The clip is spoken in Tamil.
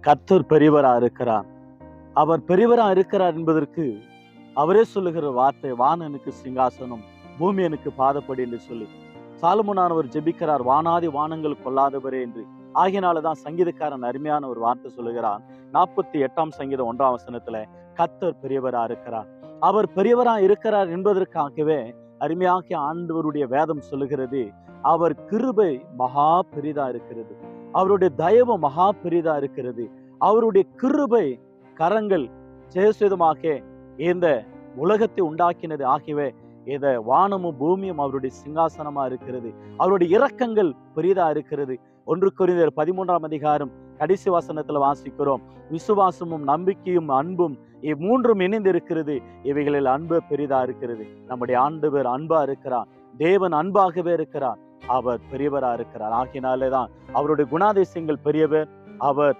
கர்த்தர் பெரியவரா இருக்கிறார். அவர் பெரியவரா இருக்கிறார் என்பதற்கு அவரே சொல்லுகிற வார்த்தை, வானம் எனக்கு சிங்காசனம், பூமி எனக்கு பாதப்படி என்று சொல்லி. சாலமோனானவர் ஜெபிக்கிறார், வானாதி வானங்கள் கொள்ளாதவரே என்று. ஆகினாலதான் சங்கீதக்காரன் அருமையான ஒரு வார்த்தை சொல்லுகிறான். 48ஆம் சங்கீதம் 1ஆம் வசனத்துல, கர்த்தர் பெரியவரா இருக்கிறார். அவர் பெரியவரா இருக்கிறார் என்பதற்காகவே அருமையாகிய ஆண்டவருடைய வேதம் சொல்லுகிறது, அவர் கிருபை மகா பெரிதா இருக்கிறது, அவருடைய தயவு மகா பெரிதா இருக்கிறது, அவருடைய கிருபை கரங்கள் சேசுதமாக இந்த உலகத்தை உண்டாக்கினது ஆகியவை இந்த வானமும் பூமியும் அவருடைய சிங்காசனமா இருக்கிறது. அவருடைய இரக்கங்கள் பெரிதா இருக்கிறது. 1 கொரிந்தியர் 13ஆம் அதிகாரம் கடைசி வசனத்துல வாசிக்கிறோம், விசுவாசமும் நம்பிக்கையும் அன்பும் மூன்றும் இணைந்து இருக்கிறது, இவைகளில் அன்பு பெரிதா இருக்கிறது. நம்முடைய ஆண்டவர் அன்பா இருக்கிறார், தேவன் அன்பாகவே இருக்கிறார், அவர் பெரியவரா இருக்கிறார். ஆகினாலேதான் அவருடைய குணாதிசயங்கள் பெரியவர், அவர்